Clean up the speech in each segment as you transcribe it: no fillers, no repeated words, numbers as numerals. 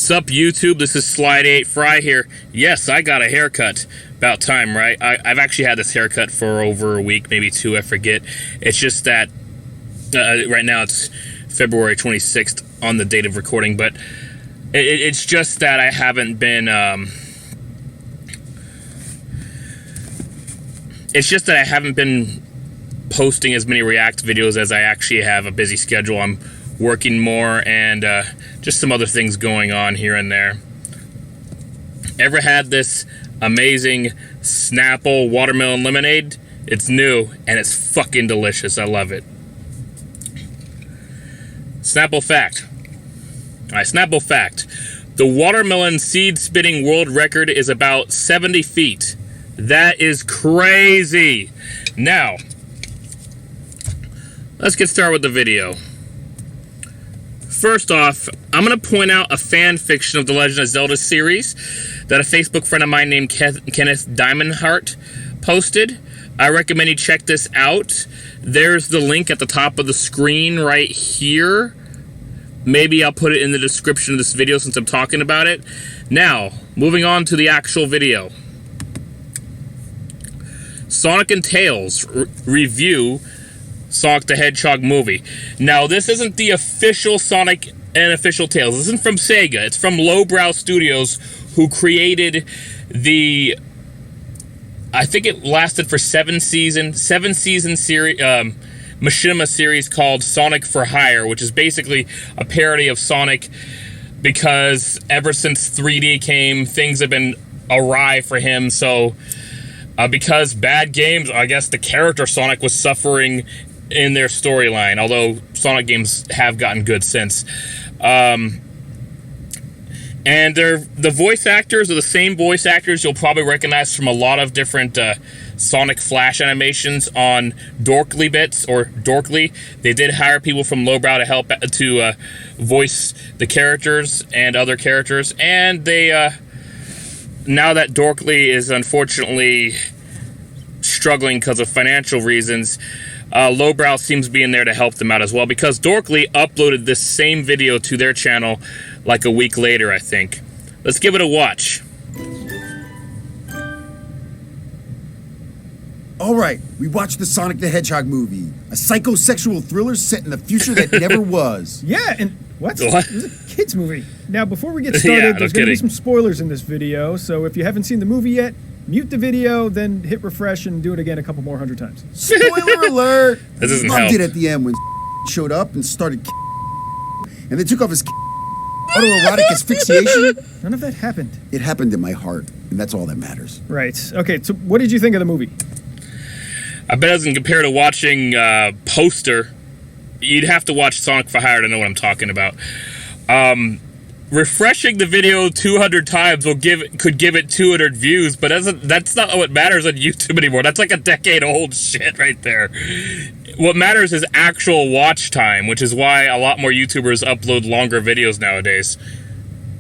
Sup YouTube, this is Slide 8 Fry here. Yes, I got a haircut. About time, right? I've actually had this haircut for over a week, maybe two, I forget. It's just that right now it's February 26th on the date of recording, but it's just that I haven't been posting as many React videos as I actually have a busy schedule. I'm working more and just some other things going on here and there. Ever had this amazing Snapple watermelon lemonade? It's new and it's fucking delicious. I love it. Snapple fact. Alright, Snapple fact. The watermelon seed spitting world record is about 70 feet. That is crazy. Now, let's get started with the video. First off, I'm going to point out a fan fiction of the Legend of Zelda series that a Facebook friend of mine named Kenneth Diamondheart posted. I recommend you check this out. There's the link at the top of the screen right here. Maybe I'll put it in the description of this video since I'm talking about it. Now, moving on to the actual video. Sonic and Tails review Sonic the Hedgehog movie. Now, this isn't the official Sonic and official Tails. This isn't from Sega. It's from Lowbrow Studios, who created the... I think it lasted for seven season series, Machinima series called Sonic for Hire, which is basically a parody of Sonic, because ever since 3D came, things have been awry for him. So, because bad games, I guess the character Sonic was suffering in their storyline, although Sonic games have gotten good since. And the voice actors are the same voice actors you'll probably recognize from a lot of different Sonic Flash animations on Dorkly bits, or Dorkly. They did hire people from Lowbrow to help to voice the characters and other characters, and they now that Dorkly is unfortunately struggling because of financial reasons, Lowbrow seems to be in there to help them out as well, because Dorkly uploaded this same video to their channel like a week later, I think. Let's give it a watch. Alright, we watched the Sonic the Hedgehog movie, a psychosexual thriller set in the future that never was. Yeah, and what? It was a kid's movie. Now, before we get started, Yeah, there's going to be some spoilers in this video, so if you haven't seen the movie yet, mute the video, then hit refresh and do it again a couple more 100 times. Spoiler alert! This doesn't Loved help. it at the end when showed up and started and they took off his autoerotic asphyxiation. None of that happened. It happened in my heart, and that's all that matters. Right. Okay, so what did you think of the movie? I bet it doesn't compare to watching Poster. You'd have to watch Sonic for Hire to know what I'm talking about. Refreshing the video 200 times could give it 200 views, but that's not what matters on YouTube anymore. That's like a decade-old shit right there. What matters is actual watch time, which is why a lot more YouTubers upload longer videos nowadays.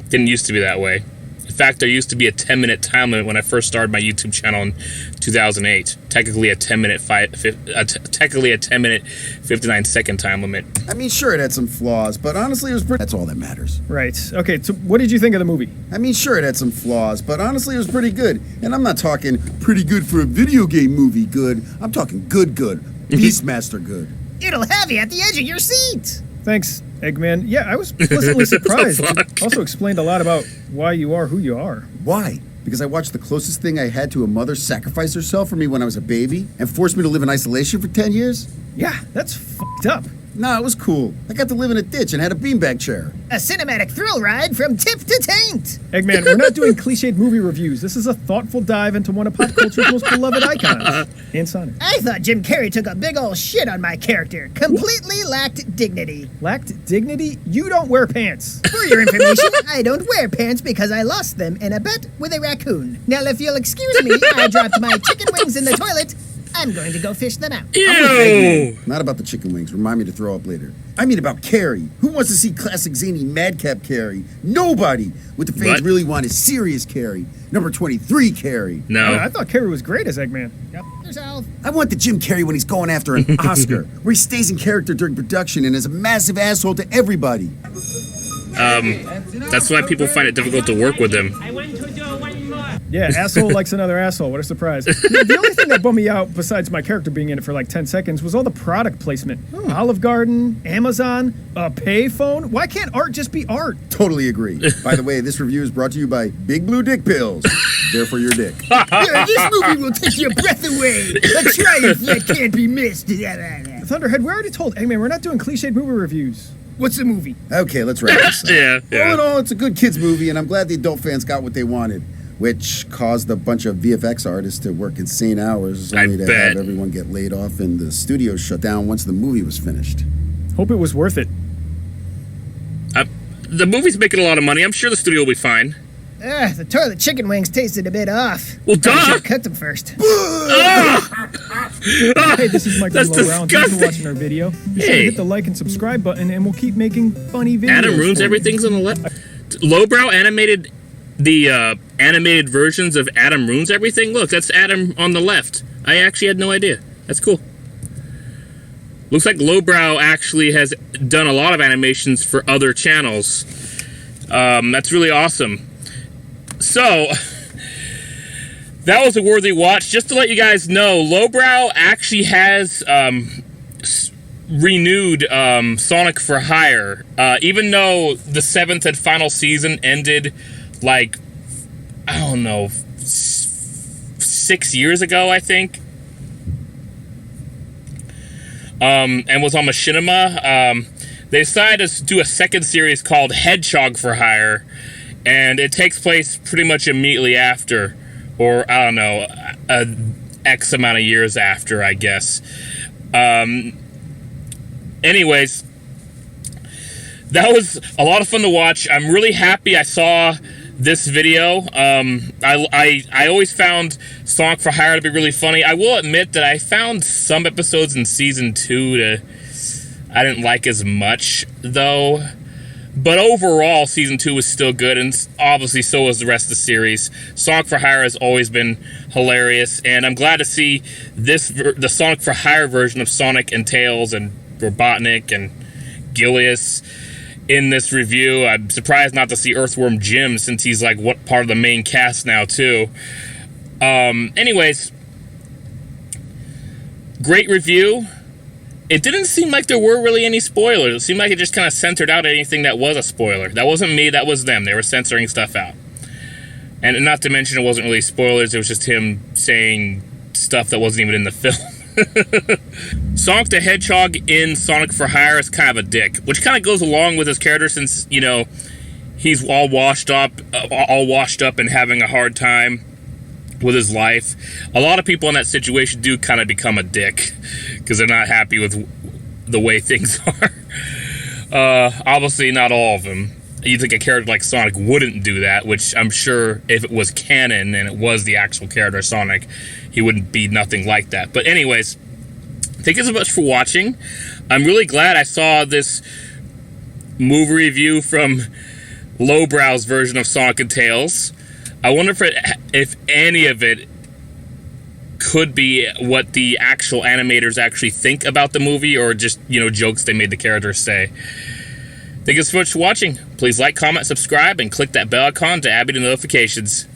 Didn't used to be that way. In fact, there used to be a 10-minute time limit when I first started my YouTube channel in 2008. Technically a 10-minute 59-second time limit. I mean, sure, it had some flaws, but honestly, it was pretty... That's all that matters. Right. Okay, so what did you think of the movie? I mean, sure, it had some flaws, but honestly, it was pretty good. And I'm not talking pretty good for a video game movie good. I'm talking good. Beastmaster good. It'll have you at the edge of your seat. Thanks, Eggman. Yeah, I was pleasantly surprised. It also explained a lot about why you are who you are. Why? Because I watched the closest thing I had to a mother sacrifice herself for me when I was a baby and forced me to live in isolation for 10 years? Yeah, that's fucked up. Nah, it was cool. I got to live in a ditch and had a beanbag chair. A cinematic thrill ride from tip to taint. Eggman, we're not doing cliched movie reviews. This is a thoughtful dive into one of pop culture's most beloved icons. And Sonic. I thought Jim Carrey took a big ol' shit on my character. Completely lacked dignity. Lacked dignity? You don't wear pants. For your information, I don't wear pants because I lost them in a bet with a raccoon. Now, if you'll excuse me, I dropped my chicken wings in the toilet. I'm going to go fish them out. Ew! Not about the chicken wings. Remind me to throw up later. I mean about Carrey. Who wants to see classic zany madcap Carrey? Nobody. What the fans really want is serious Carrey. Number 23 Carrey. No. I thought Carrey was great as Eggman. Yep. Yourself. I want the Jim Carrey when he's going after an Oscar, where he stays in character during production and is a massive asshole to everybody. That's why people find it difficult to work with him. Yeah, asshole likes another asshole. What a surprise. The only thing that bummed me out, besides my character being in it for like 10 seconds, was all the product placement. Olive Garden, Amazon, a payphone. Why can't art just be art? Totally agree. By the way, this review is brought to you by Big Blue Dick Pills. They're for your dick. This movie will take your breath away. A triumph that can't be missed. Thunderhead, we already told Eggman we're not doing cliched movie reviews. What's the movie? Okay, let's wrap this up. Yeah. All in all, it's a good kids movie, and I'm glad the adult fans got what they wanted, which caused a bunch of VFX artists to work insane hours only to have everyone get laid off and the studio shut down once the movie was finished. Hope it was worth it. The movie's making a lot of money. I'm sure the studio will be fine. The toilet chicken wings tasted a bit off. Well, duh! I should've cooked them first. Hey, this is Mike from Lowbrow, and thanks for watching our video. Be sure to hit the like and subscribe button, and we'll keep making funny videos. Adam Ruins Everything's on the left. Lowbrow animated the animated versions of Adam Ruins Everything. Look, that's Adam on the left. I actually had no idea. That's cool. Looks like Lowbrow actually has done a lot of animations for other channels. That's really awesome. So, that was a worthy watch. Just to let you guys know, Lowbrow actually has renewed Sonic for Hire. Even though the 7th and final season ended, like, I don't know, 6 years ago, I think. And was on Machinima. They decided to do a second series called Hedgehog for Hire. And it takes place pretty much immediately after, or I don't know, X amount of years after, I guess. Anyways, that was a lot of fun to watch. I'm really happy I saw this video. I always found Sonic for Hire to be really funny. I will admit that I found some episodes in season 2 I didn't like as much, though. But overall, Season 2 was still good, and obviously so was the rest of the series. Sonic for Hire has always been hilarious, and I'm glad to see the Sonic for Hire version of Sonic and Tails and Robotnik and Gilius in this review. I'm surprised not to see Earthworm Jim, since he's like part of the main cast now, too. Anyways, great review. It didn't seem like there were really any spoilers. It seemed like it just kind of censored out anything that was a spoiler. That wasn't me, that was them. They were censoring stuff out. And not to mention it wasn't really spoilers, it was just him saying stuff that wasn't even in the film. Sonic the Hedgehog in Sonic for Hire is kind of a dick, which kind of goes along with his character since, you know, he's all washed up and having a hard time with his life. A lot of people in that situation do kind of become a dick because they're not happy with the way things are. Obviously not all of them. You think a character like Sonic wouldn't do that, which I'm sure if it was canon and it was the actual character Sonic, he wouldn't be nothing like that. But anyways, thank you so much for watching. I'm really glad I saw this movie review from Lowbrow's version of Sonic and Tails. I wonder if any of it could be what the actual animators actually think about the movie, or just, you know, jokes they made the characters say. Thank you so much for watching. Please like, comment, subscribe, and click that bell icon to add me to notifications.